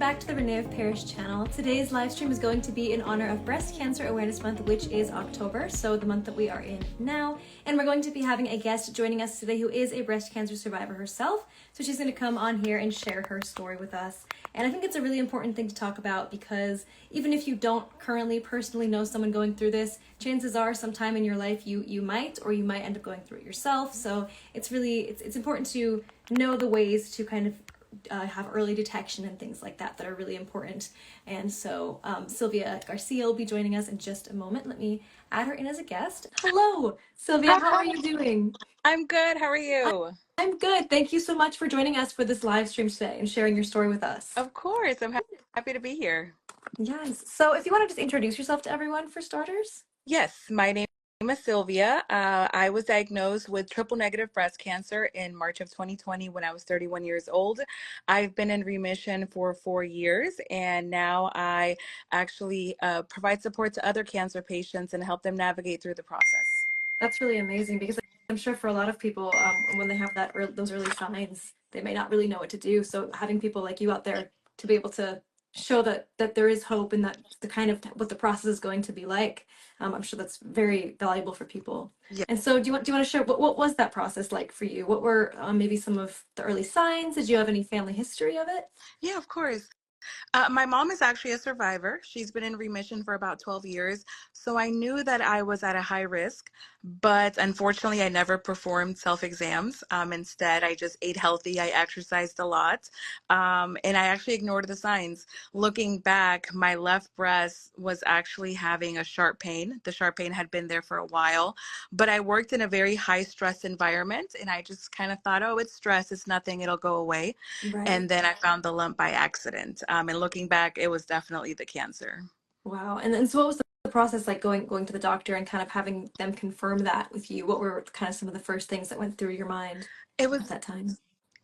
back to the René of Paris channel. Today's live stream is going to be in honor of Breast Cancer Awareness Month, which is October, so the month that we are in now. And we're going to be having a guest joining us today who is a breast cancer survivor herself. So she's going to come on here and share her story with us. And I think it's a really important thing to talk about because even if you don't currently personally know someone going through this, chances are sometime in your life you might, or you might end up going through it yourself. So it's important to know the ways to kind of have early detection and things like that are really important. And so Silvia Garcia will be joining us in just a moment. Let me add her in as a guest. Hello, Silvia. How are you doing? I'm good. How are you? I'm good. Thank you so much for joining us for this live stream today and sharing your story with us. Of course. I'm happy to be here. Yes. So if you want to just introduce yourself to everyone for starters. Yes, my name is Silvia. I was diagnosed with triple negative breast cancer in March of 2020 when I was 31 years old. I've been in remission for 4 years, and now I actually provide support to other cancer patients and help them navigate through the process. That's really amazing because I'm sure for a lot of people, when they have those early signs, they may not really know what to do. So having people like you out there to be able to show that there is hope and that the kind of what the process is going to be like, I'm sure that's very valuable for people. Yeah. And so do you want to share what was that process like for you? What were maybe some of the early signs? Did you have any family history of it? Yeah, of course. My mom is actually a survivor. She's been in remission for about 12 years. So I knew that I was at a high risk, but unfortunately, I never performed self-exams. Instead, I just ate healthy. I exercised a lot. And I actually ignored the signs. Looking back, my left breast was actually having a sharp pain. The sharp pain had been there for a while, but I worked in a very high stress environment. And I just kind of thought, oh, it's stress. It's nothing. It'll go away. Right. And then I found the lump by accident. And looking back, it was definitely the cancer. Wow. And so what was the process like going to the doctor and kind of having them confirm that with you? What were kind of some of the first things that went through your mind It at was that time?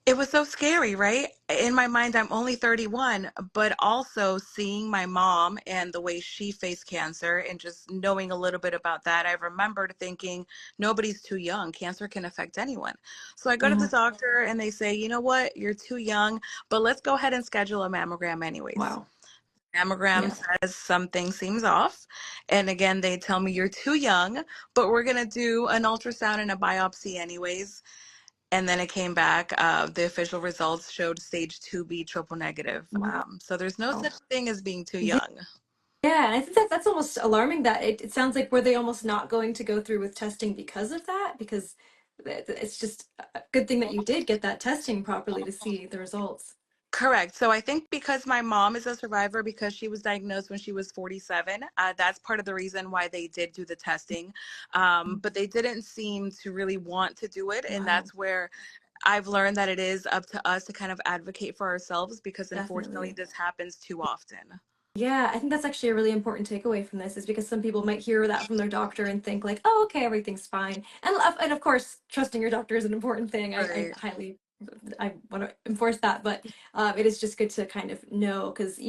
it was so scary, right? In my mind, I'm only 31, but also seeing my mom and the way she faced cancer and just knowing a little bit about that, I remembered thinking nobody's too young. Cancer can affect anyone. So I go to the doctor and they say, you know what, you're too young, but let's go ahead and schedule a mammogram anyways. Wow. Mammogram says something seems off. And again, they tell me you're too young, but we're going to do an ultrasound and a biopsy anyways. And then it came back. The official results showed stage 2B triple negative. Wow. So there's no such thing as being too Yeah. young. Yeah, and I think that's almost alarming that it sounds like were they almost not going to go through with testing because of that? Because it's just a good thing that you did get that testing properly to see the results. Correct. So I think because my mom is a survivor, because she was diagnosed when she was 47, that's part of the reason why they did do the testing. But they didn't seem to really want to do it. And that's where I've learned that it is up to us to kind of advocate for ourselves because unfortunately this happens too often. Yeah, I think that's actually a really important takeaway from this is because some people might hear that from their doctor and think like, oh, okay, everything's fine. And of course, trusting your doctor is an important thing. Right. I want to enforce that, but it is just good to kind of know because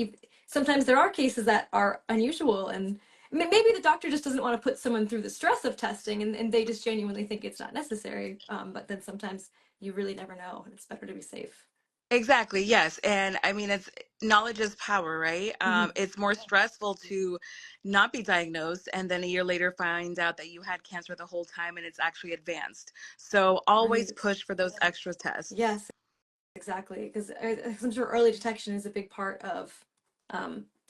sometimes there are cases that are unusual and maybe the doctor just doesn't want to put someone through the stress of testing and they just genuinely think it's not necessary. But then sometimes you really never know and it's better to be safe. Exactly. Yes. And I mean, it's knowledge is power, right? It's more stressful to not be diagnosed and then a year later find out that you had cancer the whole time and it's actually advanced. So always push for those extra tests. Yes, exactly. Because I'm sure early detection is a big part of,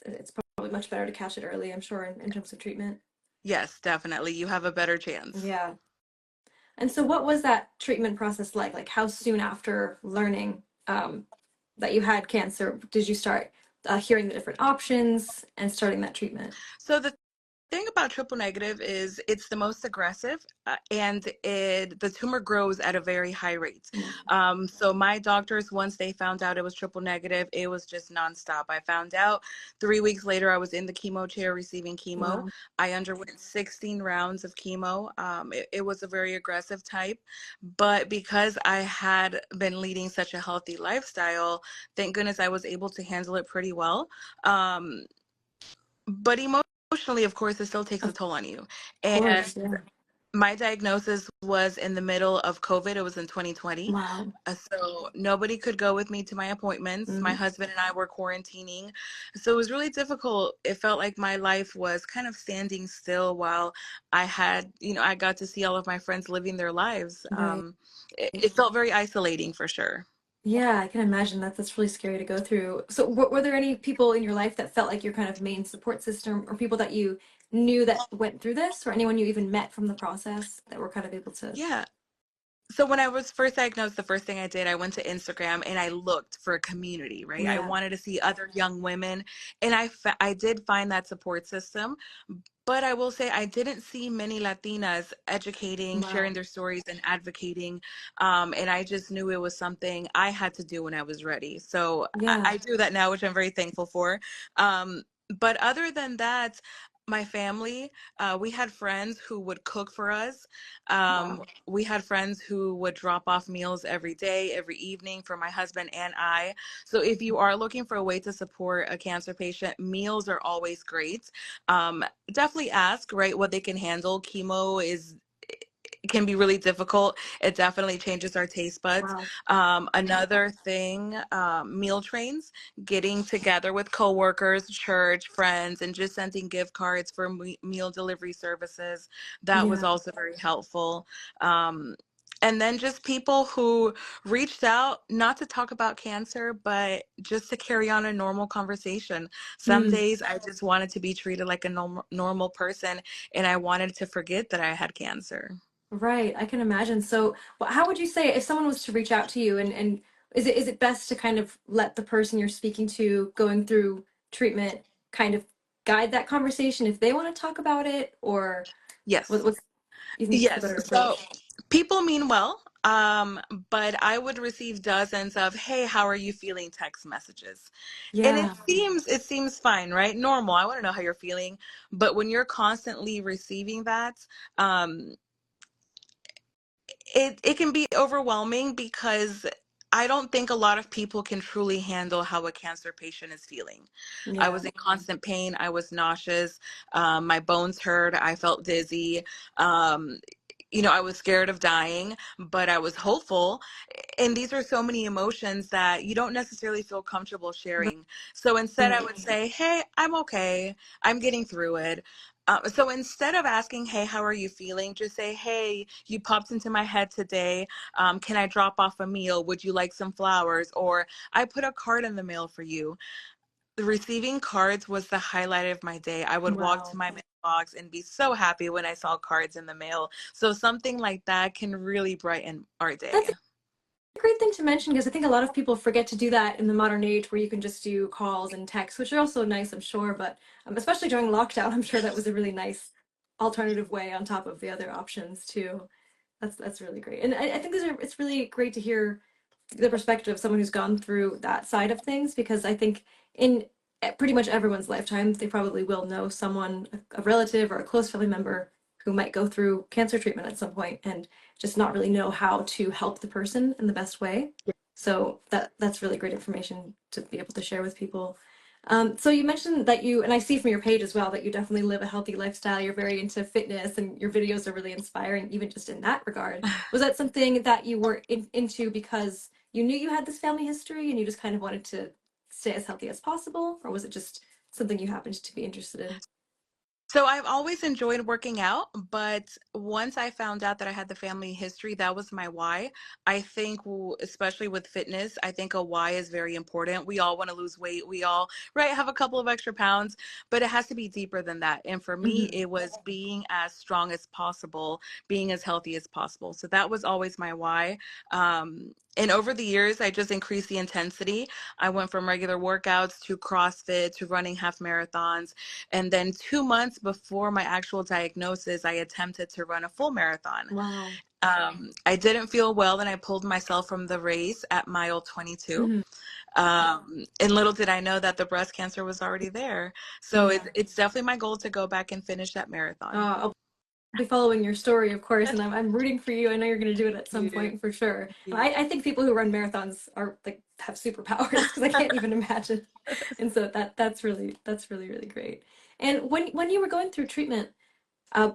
it's probably much better to catch it early, I'm sure, in terms of treatment. Yes, definitely. You have a better chance. Yeah. And so what was that treatment process like? Like how soon after learning that you had cancer did you start hearing the different options and starting that treatment? So the thing about triple negative is it's the most aggressive and the tumor grows at a very high rate. So my doctors, once they found out it was triple negative, it was just nonstop. I found out 3 weeks later I was in the chemo chair receiving chemo. Wow. I underwent 16 rounds of chemo. It was a very aggressive type, but because I had been leading such a healthy lifestyle, thank goodness I was able to handle it pretty well. But emotionally, of course, it still takes a toll on you. And My diagnosis was in the middle of COVID. It was in 2020. Wow. So nobody could go with me to my appointments. My Mm, husband and I were quarantining. So it was really difficult. It felt like my life was kind of standing still while I got to see all of my friends living their lives. right. It felt very isolating for sure. Yeah, I can imagine that that's really scary to go through. So, were there any people in your life that felt like your kind of main support system, or people that you knew that went through this, or anyone you even met from the process that were kind of able to? Yeah. So when I was first diagnosed, the first thing I did, I went to Instagram and I looked for a community, right? I Yeah. wanted to see other young women, and I did find that support system. But I will say I didn't see many Latinas educating, sharing Wow. their stories, and advocating. And I just knew it was something I had to do when I was ready. So I Yeah. do that now, which I'm very thankful for. Um, but other than that, my family, we had friends who would cook for us. Wow. We had friends who would drop off meals every day, every evening for my husband and I. So if you are looking for a way to support a cancer patient, meals are always great. Definitely ask, right, what they can handle. Chemo is can be really difficult. It definitely changes our taste buds. Wow. Another thing, meal trains, getting together with coworkers, church, friends, and just sending gift cards for meal delivery services. That was Yeah. also very helpful. Um, and then just people who reached out, not to talk about cancer, but just to carry on a normal conversation. Some Mm. days I just wanted to be treated like a normal person, and I wanted to forget that I had cancer. Right, I can imagine. So, how would you say if someone was to reach out to you, and is it best to kind of let the person you're speaking to going through treatment kind of guide that conversation if they want to talk about it, or Yes. what's you think is the Yes. better So approach? people mean well, but I would receive dozens of, "Hey, how are you feeling?" text messages. And it Yeah, seems fine, right? Normal. I want to know how you're feeling. But when you're constantly receiving that, um, it can be overwhelming because I don't think a lot of people can truly handle how a cancer patient is feeling. I yeah, was in constant pain. I was nauseous. My bones hurt. I felt dizzy. Um, I was scared of dying, but I was hopeful. And these are so many emotions that you don't necessarily feel comfortable sharing. So instead, I right, would say, "Hey, I'm okay. I'm getting through it." So instead of asking, "Hey, how are you feeling?" just say, "Hey, you popped into my head today. Can I drop off a meal? Would you like some flowers?" Or, "I put a card in the mail for you." Receiving cards was the highlight of my day. I would walk to wow. my mailbox and be so happy when I saw cards in the mail. So something like that can really brighten our That's day. a great thing to mention because I think a lot of people forget to do that in the modern age where you can just do calls and texts, which are also nice, I'm sure, but especially during lockdown, I'm sure that was a really nice alternative way on top of the other options too. That's really great, and I think it's really great to hear the perspective of someone who's gone through that side of things because I think in pretty much everyone's lifetime they probably will know someone, a relative or a close family member who might go through cancer treatment at some point and just not really know how to help the person in the best way. So that's really great information to be able to share with people. So you mentioned that you, and I see from your page as well, that you definitely live a healthy lifestyle. You're very into fitness and your videos are really inspiring, even just in that regard. Was that something that you were into because you knew you had this family history and you just kind of wanted to stay as healthy as possible? Or was it just something you happened to be interested in? So I've always enjoyed working out, but once I found out that I had the family history, that was my why. I think, especially with fitness, I think a why is very important. We all want to lose weight. We all, right, have a couple of extra pounds, but it has to be deeper than that. And for me, Hmm. it was being as strong as possible, being as healthy as possible. So that was always my why. And over the years, I just increased the intensity. I went from regular workouts to CrossFit to running half marathons. And then 2 months before my actual diagnosis, I attempted to run a full marathon. Wow. I didn't feel well, and I pulled myself from the race at mile 22. Hmm. And little did I know that the breast cancer was already there. So Yeah. it's definitely my goal to go back and finish that marathon. I'll be following your story, of course, and I'm rooting for you. I know you're going to do it at some You. point for sure. And You. I think people who run marathons are like have superpowers because I can't even imagine. And so that's really really great. And when you were going through treatment, uh,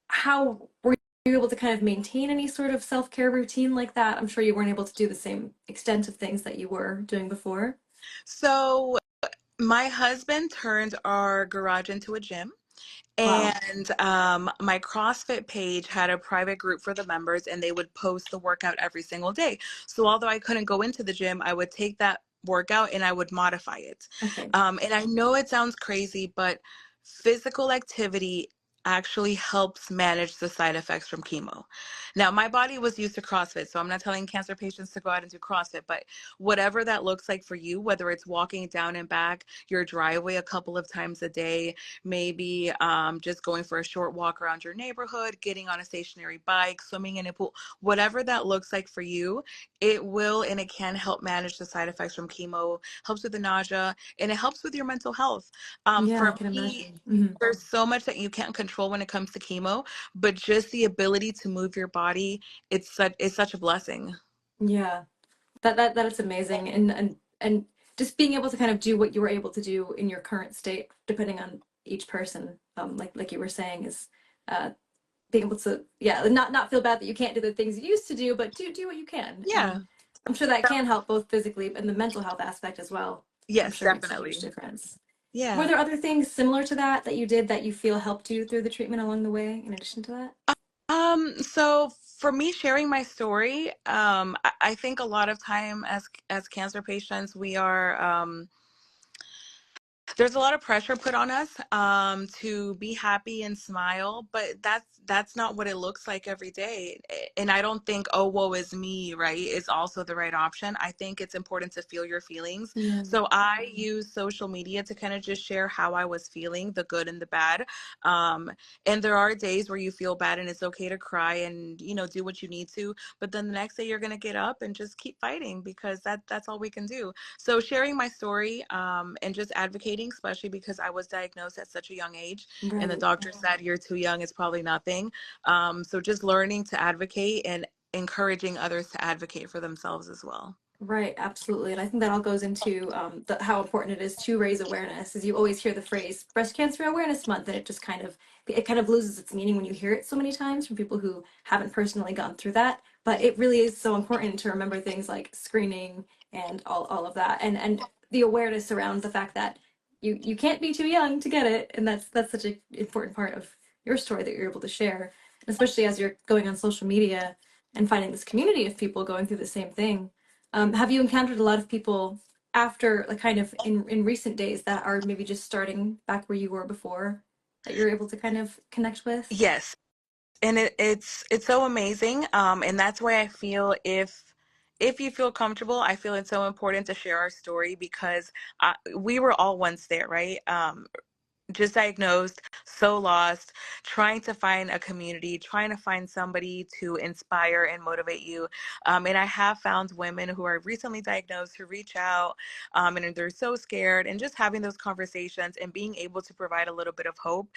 how were you able to kind of maintain any sort of self-care routine like that? I'm sure you weren't able to do the same extent of things that you were doing before. So my husband turned our garage into a gym. Wow. And my CrossFit page had a private group for the members, and they would post the workout every single day. So although I couldn't go into the gym, I would take that workout and I would modify it. Okay. And I know it sounds crazy, but physical activity actually helps manage the side effects from chemo. Now, my body was used to CrossFit, so I'm not telling cancer patients to go out and do CrossFit, but whatever that looks like for you, whether it's walking down and back your driveway a couple of times a day, maybe just going for a short walk around your neighborhood, getting on a stationary bike, swimming in a pool, whatever that looks like for you, it will and it can help manage the side effects from chemo, helps with the nausea, and it helps with your mental health. Yeah, I For can me, imagine. Hmm. there's so much that you can't control when it comes to chemo, but just the ability to move your body, it's such a blessing. Yeah. That is amazing. And just being able to kind of do what you were able to do in your current state, depending on each person, like you were saying, is uh being able to, yeah, not feel bad that you can't do the things you used to do, but do what you can. And Yeah. I'm sure that can help both physically and the mental health aspect as well. I'm Yes, sure it makes a huge definitely. difference. Were Yeah. there other things similar to that that you did that you feel helped you through the treatment along the way, in addition to that? So for me, sharing my story, I think a lot of time as cancer patients, we are there's a lot of pressure put on us to be happy and smile, but that's not what it looks like every day. And I don't think, oh, woe is me, right, is also the right option. I think it's important to feel your feelings. Yeah. So I use social media to kind of just share how I was feeling, the good and the bad. Um, and there are days where you feel bad and it's okay to cry and, do what you need to. But then the next day you're going to get up and just keep fighting because that's all we can do. So sharing my story and just advocating, especially because I was diagnosed at such a young age and the Right. doctor said you're too young, it's probably nothing. So just learning to advocate and encouraging others to advocate for themselves as well. Right, absolutely. And I think that all goes into how important it is to raise awareness. As you always hear the phrase Breast Cancer Awareness Month, and it kind of loses its meaning when you hear it so many times from people who haven't personally gone through that. But it really is so important to remember things like screening and all of that, and the awareness around the fact that you can't be too young to get it, and that's such an important part of your story that you're able to share, and especially as you're going on social media and finding this community of people going through the same thing. Have you encountered a lot of people after, like, kind of in recent days that are maybe just starting back where you were before that you're able to kind of connect with? Yes, and it's so amazing, and that's why I feel if you feel comfortable, I feel it's so important to share our story because we were all once there, right? Just diagnosed, so lost, trying to find a community, trying to find somebody to inspire and motivate you. And I have found women who are recently diagnosed who reach out and they're so scared, and just having those conversations and being able to provide a little bit of hope,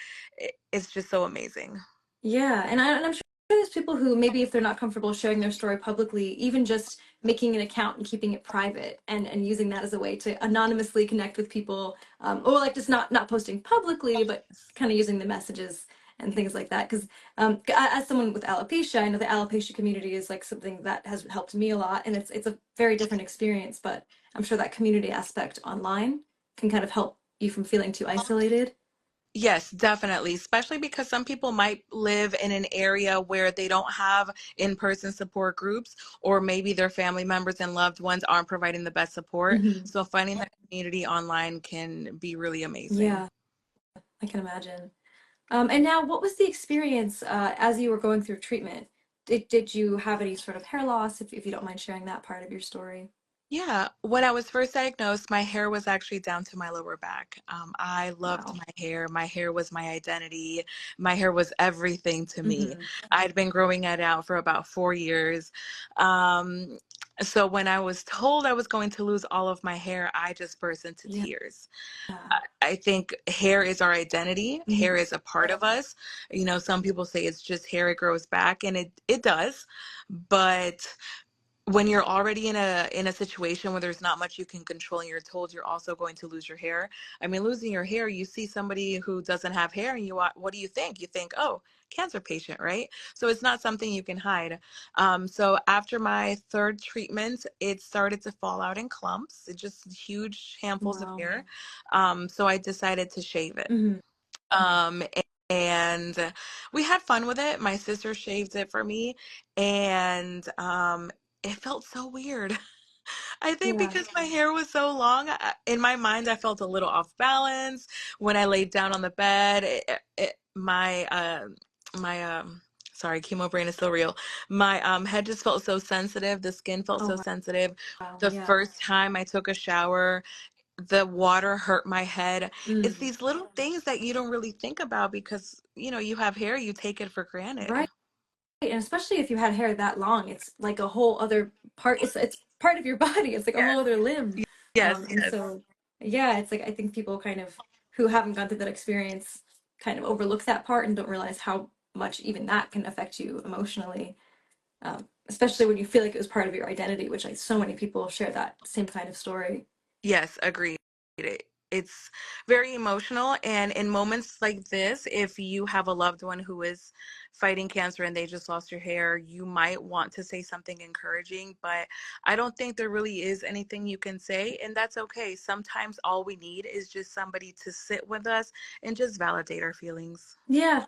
it's just so amazing. Yeah, and I'm sure there's people who maybe if they're not comfortable sharing their story publicly, even just making an account and keeping it private and using that as a way to anonymously connect with people, or like just not posting publicly, but kind of using the messages and things like that. Because as someone with alopecia, I know the alopecia community is like something that has helped me a lot, and it's a very different experience. But I'm sure that community aspect online can kind of help you from feeling too isolated. Yes, definitely. Especially because some people might live in an area where they don't have in-person support groups, or maybe their family members and loved ones aren't providing the best support. Hmm. So finding that community online can be really amazing. Yeah, I can imagine. And now, what was the experience as you were going through treatment? Did you have any sort of hair loss, if you don't mind sharing that part of your story? Yeah, when I was first diagnosed, my hair was actually down to my lower back. I loved Wow. my hair. My hair was my identity. My hair was everything to me. Hmm. I'd been growing it out for about 4 years. Um, so when I was told I was going to lose all of my hair, I just burst into Yeah. tears. I think hair is our identity. Hair Mhm. is a part of us. Some people say it's just hair, it grows back, and it does. But when you're already in a situation where there's not much you can control and you're told you're also going to lose your hair. I mean, losing your hair, you see somebody who doesn't have hair and what do you think? You think, oh, cancer patient, right? So it's not something you can hide. So after my third treatment, it started to fall out in clumps, just huge handfuls of Wow. hair. So I decided to shave it. Hmm. Um, and we had fun with it. My sister shaved it for me, and it felt so weird. I think Yeah. because my hair was so long, in my mind, I felt a little off balance when I laid down on the bed. My sorry, chemo brain is so real. My head just felt so sensitive. The skin felt Oh so sensitive. wow. The Yeah. first time I took a shower, the water hurt my head. It's Mm. these little things that you don't really think about because, you have hair, you take it for granted. Right. And especially if you had hair that long, it's like a whole other part. It's part of your body. It's like a Yes, whole other limb. yes, And yes. so yeah, it's like I think people kind of who haven't gone through that experience kind of overlook that part and don't realize how much even that can affect you emotionally. Especially when you feel like it was part of your identity, which like so many people share that same kind of story. Yes, agreed. It's very emotional. And in moments like this, if you have a loved one who is fighting cancer and they just lost your hair, you might want to say something encouraging, but I don't think there really is anything you can say, and that's okay. Sometimes all we need is just somebody to sit with us and just validate our feelings. Yeah,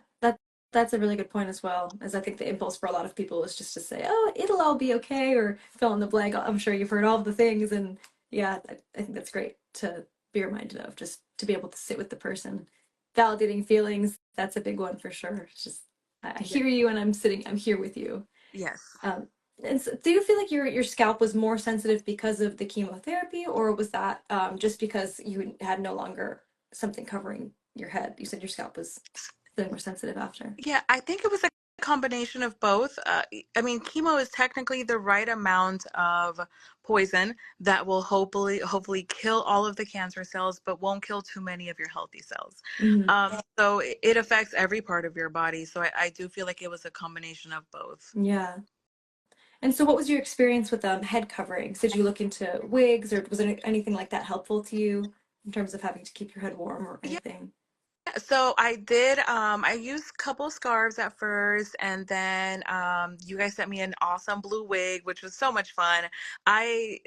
that's a really good point as well. As I think the impulse for a lot of people is just to say, "Oh, it'll all be okay," or fill in the blank. I'm sure you've heard all of the things, and yeah, I think that's great to be reminded of, just to be able to sit with the person, validating feelings. That's a big one for sure. It's just I Yeah. hear you, and I'm here with you. Yes. Um, and so, do you feel like your scalp was more sensitive because of the chemotherapy, or was that just because you had no longer something covering your head? You said your scalp was feeling more sensitive after. Yeah, I think it was a combination of both. I mean, chemo is technically the right amount of poison that will hopefully kill all of the cancer cells, but won't kill too many of your healthy cells. Hmm. So it affects every part of your body. So I do feel like it was a combination of both. Yeah. And so, what was your experience with head coverings? Did you look into wigs, or was there anything like that helpful to you in terms of having to keep your head warm or Yeah. anything? So I did, I used a couple scarves at first, and then you guys sent me an awesome blue wig, which was so much fun.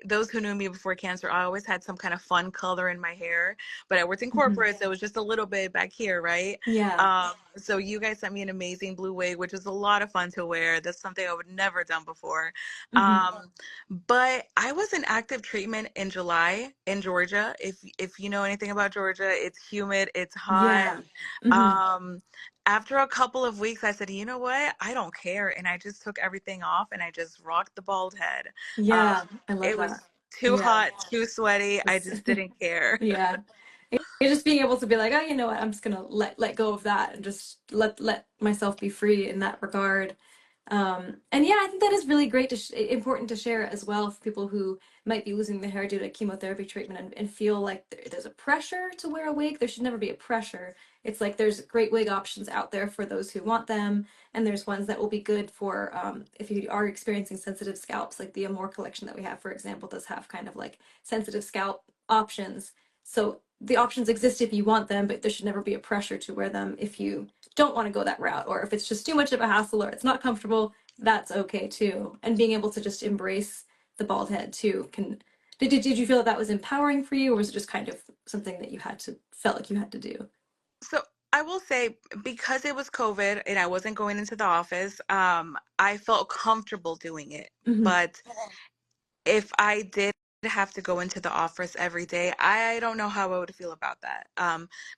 Those who knew me before cancer, I always had some kind of fun color in my hair, but I worked in Hmm. corporate, so it was just a little bit back here, right? Yeah. So you guys sent me an amazing blue wig, which was a lot of fun to wear. That's something I would never done before. Hmm. But I was in active treatment in July in Georgia. If you know anything about Georgia, it's humid, it's hot. Yeah. Hmm. Um, After a couple of weeks, I said, you know what? I don't care. And I just took everything off and I just rocked the bald head. Um, Yeah. I love it was that. too Yeah. hot, too sweaty. I It's, just didn't care. yeah. You're just being able to be like, oh, you know what? I'm just gonna let go of that and just let myself be free in that regard. And yeah, I think that is really great important to share as well for people who might be losing their hair due to chemotherapy treatment and feel like there's a pressure to wear a wig. There should never be a pressure. It's like there's great wig options out there for those who want them, and there's ones that will be good for if you are experiencing sensitive scalps, like the Amore collection that we have, for example, does have kind of like sensitive scalp options. So the options exist if you want them, but there should never be a pressure to wear them if you don't want to go that route, or if it's just too much of a hassle or it's not comfortable, that's okay too. And being able to just embrace the bald head too can did you feel that that was empowering for you, or was it just kind of something that you had to felt like you had to do? So I will say, because it was COVID and I wasn't going into the office, I felt comfortable doing it. Hmm. But if I did have to go into the office every day, I don't know how I would feel about that.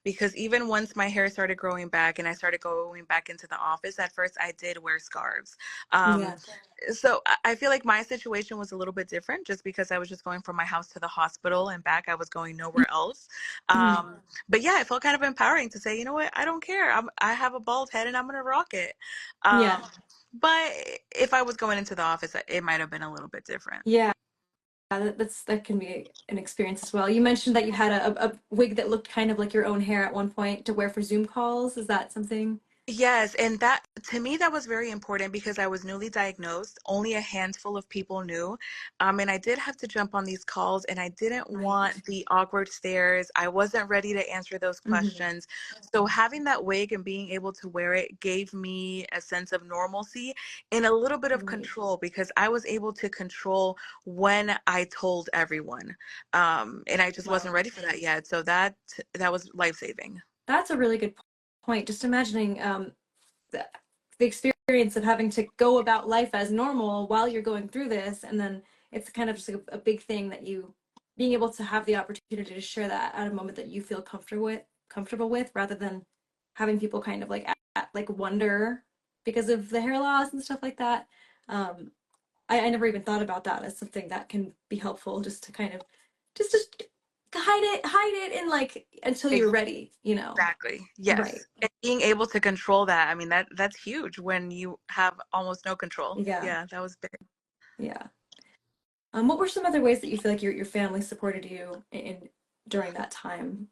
Because even once my hair started growing back and I started going back into the office, at first I did wear scarves. Yeah. So I feel like my situation was a little bit different just because I was just going from my house to the hospital and back. I was going nowhere else. Hmm. But yeah, it felt kind of empowering to say, you know what, I don't care. I have a bald head and I'm going to rock it. Yeah. But if I was going into the office, it might have been a little bit different. Yeah. That can be an experience as well. You mentioned that you had a wig that looked kind of like your own hair at one point to wear for Zoom calls. Is that something? Yes, and that to me that was very important because I was newly diagnosed. Only a handful of people knew. And I did have to jump on these calls and I didn't Right. want the awkward stares. I wasn't ready to answer those Hmm. questions. So having that wig and being able to wear it gave me a sense of normalcy and a little bit of Right. control because I was able to control when I told everyone. And I just wasn't Wow. ready for that yet. So that was life-saving. That's a really good point. Just imagining the, the experience of having to go about life as normal while you're going through this, and then it's kind of just like a big thing that you being able to have the opportunity to share that at a moment that you feel comfortable with, rather than having people kind of like like wonder because of the hair loss and stuff like that. Um, I never even thought about that as something that can be helpful, just to kind of just hide it and like until you're ready, you know. Exactly. Right. Yes. And being able to control that, I mean that's huge when you have almost no control. Yeah. Yeah, that was big. Yeah. What were some other ways that you feel like your family supported you in during that time?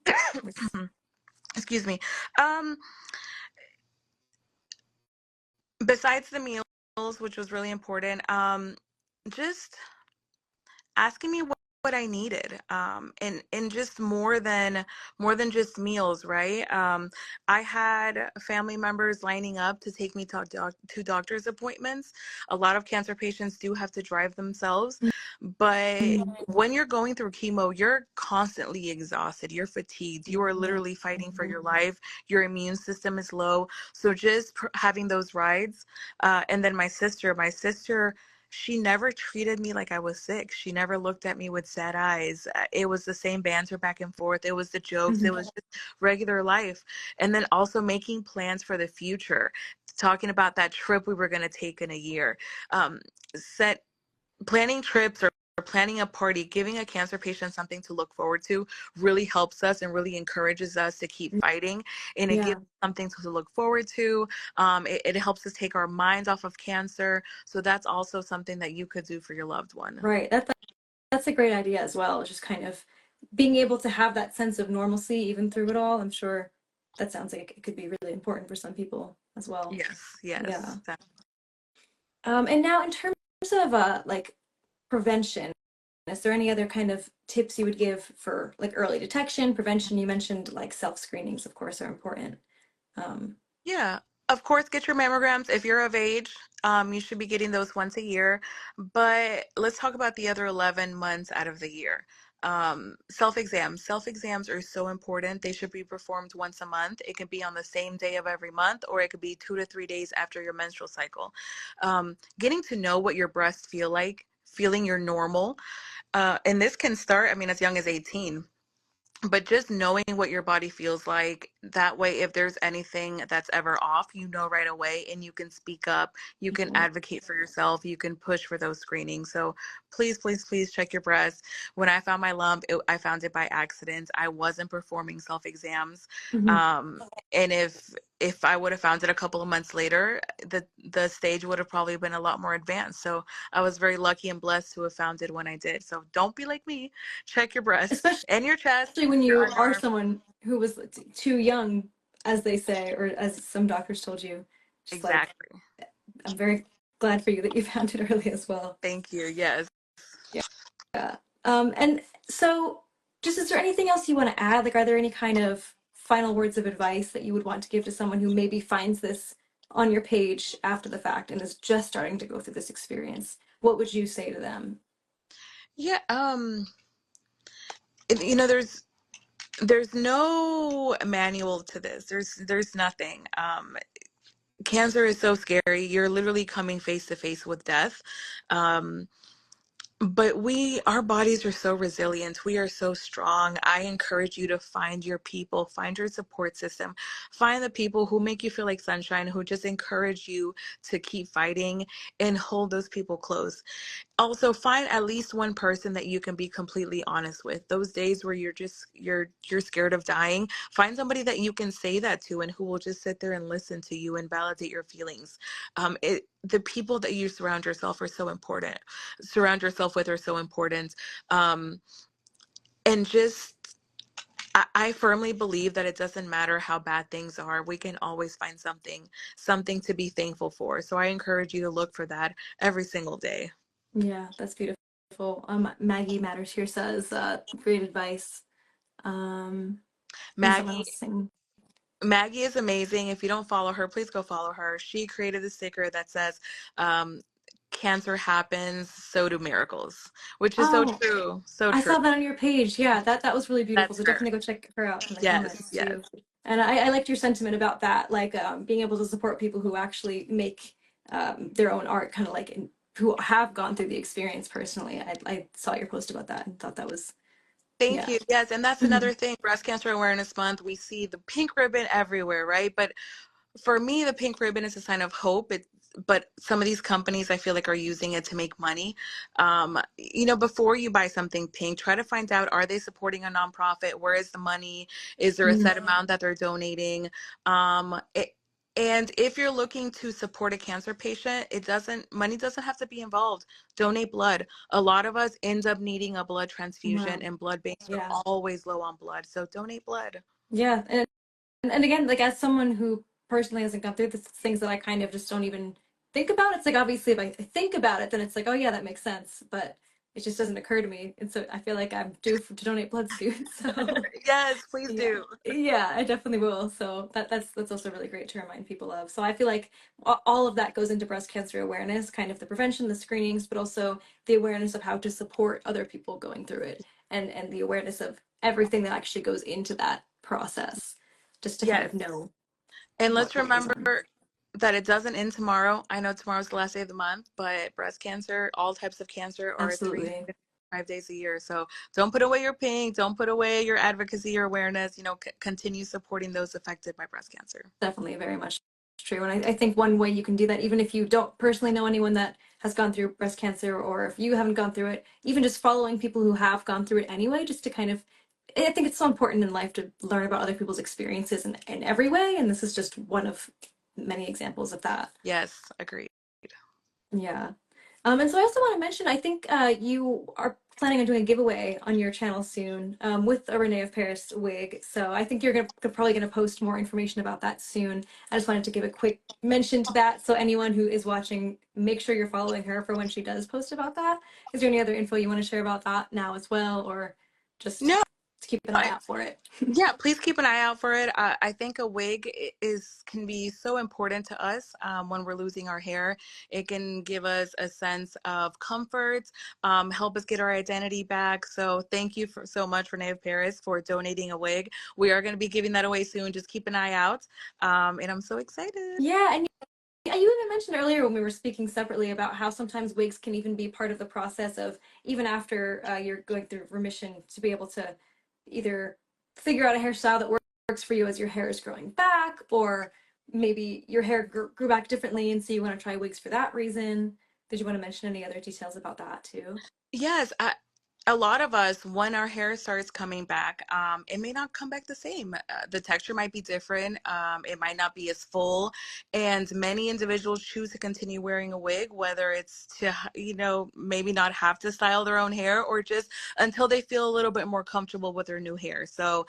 Excuse me. Um, Besides the meals, which was really important, just asking me what I needed, and just more than just meals, right? I had family members lining up to take me to doctor's appointments. A lot of cancer patients do have to drive themselves, but Mhm. when you're going through chemo, you're constantly exhausted, you're fatigued, you are Yeah. literally fighting for your life, your immune system is low. So just having those rides, and then my sister, she never treated me like I was sick. She never looked at me with sad eyes. It was the same banter back and forth. It was the jokes. It Mhm. was just regular life. And then also making plans for the future, talking about that trip we were going to take in a year. Um, set Planning trips or planning a party, giving a cancer patient something to look forward to really helps us and really encourages us to keep fighting. And it gives Yeah. something to look forward to. It helps us take our minds off of cancer. So that's also something that you could do for your loved one. Right. That's a great idea as well. Just kind of being able to have that sense of normalcy even through it all. I'm sure that sounds like it could be really important for some people as well. Yes, Yeah. yes. And now in terms of like prevention, is there any other kind of tips you would give for like early detection, prevention? You mentioned like self screenings, of course, are important. Um, Yeah, of course, get your mammograms if you're of age. You should be getting those once a year. But let's talk about the other 11 months out of the year. Self-exams. Self-exams are so important. They should be performed once a month. It can be on the same day of every month, or it could be 2 to 3 days after your menstrual cycle. Getting to know what your breasts feel like, feeling you're normal. And this can start, I mean, as young as 18, but just knowing what your body feels like, that way if there's anything that's ever off, you know right away and you can speak up, you can right. advocate for yourself, you can push for those screenings. So please, please, please check your breast. When I found my lump, I found it by accident. I wasn't performing self exams. Mhm. And if I would have found it a couple of months later, the stage would have probably been a lot more advanced. So I was very lucky and blessed to have found it when I did. So don't be like me. Check your breast Especially and your chest, when your you are underarm. someone who was too young, as they say, or as some doctors told you. Just like, Exactly. I'm very glad for you that you found it early as well. Thank you. Yes. Yeah. And so, just is there anything else you want to add? Like, are there any kind of final words of advice that you would want to give to someone who maybe finds this on your page after the fact and is just starting to go through this experience? What would you say to them? Yeah. You know, there's no manual to this. There's nothing. Cancer is so scary. You're literally coming face to face with death. Um, but our bodies are so resilient. We are so strong. I encourage you to find your people, find your support system, find the people who make you feel like sunshine, who just encourage you to keep fighting, and hold those people close. Also, find at least one person that you can be completely honest with. Those days where you're scared of dying, find somebody that you can say that to and who will just sit there and listen to you and validate your feelings. The people that you surround yourself with are so important. Um, and just I firmly believe that it doesn't matter how bad things are. We can always find something to be thankful for. So I encourage you to look for that every single day. Yeah, that's beautiful. Maggie Matters here says, great advice. And someone Maggie else saying, Maggie is amazing. If you don't follow her, please go follow her. She created a sticker that says, um, "Cancer happens, so do miracles," which is so oh, true. So I true. saw that on your page. Yeah, that was really beautiful. That's So her. definitely go check her out in the Yes, comments yes. too. And I liked your sentiment about that, like being able to support people who actually make their own art, kind of like who have gone through the experience personally. I saw your post about that and thought that was, Thank yeah. you. Yes, and that's Mhm. another thing. Breast Cancer Awareness Month, we see the pink ribbon everywhere, right? But for me, the pink ribbon is a sign of hope. But some of these companies, I feel like, are using it to make money. Before you buy something pink, try to find out, are they supporting a nonprofit? Where is the money? Is there a Mm, set amount that they're donating? And if you're looking to support a cancer patient, money doesn't have to be involved. Donate blood. A lot of us end up needing a blood transfusion, wow. and blood banks are Yeah. always low on blood. So donate blood. Yeah. And again, like as someone who personally hasn't gone through this, things that I kind of just don't even think about. It's like obviously if I think about it, then it's like, oh yeah, that makes sense. But it just doesn't occur to me. And so I feel like I'm due to donate blood soon. So Yes, please yeah. do. Yeah, I definitely will. So that's also really great to remind people of. So I feel like all of that goes into breast cancer awareness, kind of the prevention, the screenings, but also the awareness of how to support other people going through it and the awareness of everything that actually goes into that process, just to kind Yes. of know And let's what goes remember on. that it doesn't end tomorrow. I know tomorrow's the last day of the month, but breast cancer, all types of cancer, are Absolutely. 365 days a year. So don't put away your pink. Don't put away your advocacy or awareness. Continue supporting those affected by breast cancer. Definitely very much true. And I think one way you can do that, even if you don't personally know anyone that has gone through breast cancer, or if you haven't gone through it, even just following people who have gone through it anyway, just to kind of, I think it's so important in life to learn about other people's experiences in every way. And this is just one of many examples of that. Yes, agreed. Yeah. And so I also want to mention, I think you are planning on doing a giveaway on your channel soon with a René of Paris wig. So I think probably going to post more information about that soon. I just wanted to give a quick mention to that. So anyone who is watching, make sure you're following her for when she does post about that. Is there any other info you want to share about that now as well, or just No, keep an eye out for it? yeah, please keep an eye out for it. I think a wig can be so important to us when we're losing our hair. It can give us a sense of comfort, help us get our identity back. So thank you so much, René of Paris, for donating a wig. We are going to be giving that away soon. Just keep an eye out. And I'm so excited. Yeah, and yeah, you even mentioned earlier when we were speaking separately about how sometimes wigs can even be part of the process of even after you're going through remission to be able to either figure out a hairstyle that works for you as your hair is growing back, or maybe your hair grew back differently and so you want to try wigs for that reason. Did you want to mention any other details about that too? Yes, a lot of us, when our hair starts coming back, it may not come back the same. The texture might be different. It might not be as full. And many individuals choose to continue wearing a wig, whether it's to, maybe not have to style their own hair, or just until they feel a little bit more comfortable with their new hair. So,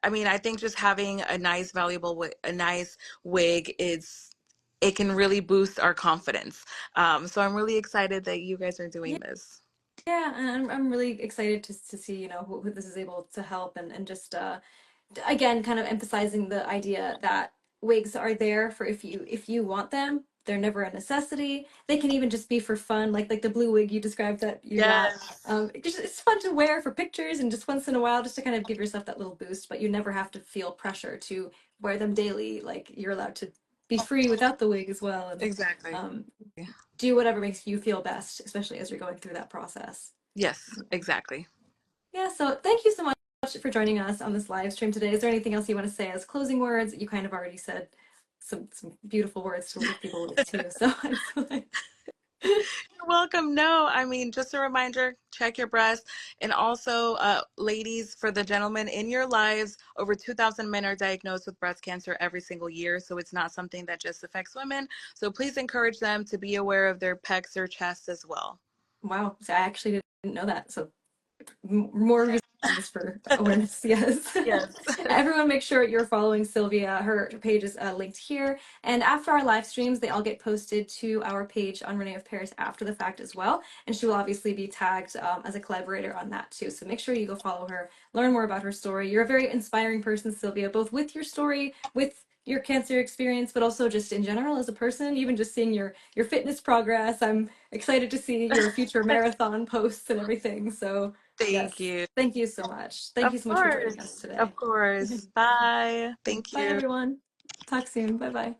I mean, I think just having a nice, a nice wig it can really boost our confidence. So I'm really excited that you guys are Yeah. doing this. Yeah, and I'm really excited to see, who this is able to help and just again kind of emphasizing the idea that wigs are there for if you want them. They're never a necessity. They can even just be for fun, like the blue wig you described that you got. Yes, It's fun to wear for pictures and just once in a while, just to kind of give yourself that little boost. But you never have to feel pressure to wear them daily. Like you're allowed to be free without the wig as well, and exactly. um, do whatever makes you feel best, especially as you're going through that process. Yes, exactly. Yeah, so thank you so much for joining us on this live stream today. Is there anything else you want to say as closing words? You kind of already said some beautiful words to leave people with too. So I just like, You're welcome. No, I mean, just a reminder, check your breast. And also, ladies, for the gentlemen in your lives, over 2,000 men are diagnosed with breast cancer every single year. So it's not something that just affects women. So please encourage them to be aware of their pecs or chests as well. wow. So I actually didn't know that. So more just for awareness. Yes. Yes. Everyone make sure you're following Silvia. Her page is linked here. And after our live streams, they all get posted to our page on René of Paris after the fact as well. And she will obviously be tagged as a collaborator on that too. So make sure you go follow her, learn more about her story. You're a very inspiring person, Silvia, both with your story, with your cancer experience, but also just in general as a person, even just seeing your fitness progress. I'm excited to see your future marathon posts and everything. So Thank yes, you. thank you so much. Thank Of you so much for joining us course. Of today. course. Bye. Thank Bye, you. everyone. Talk soon. Bye bye.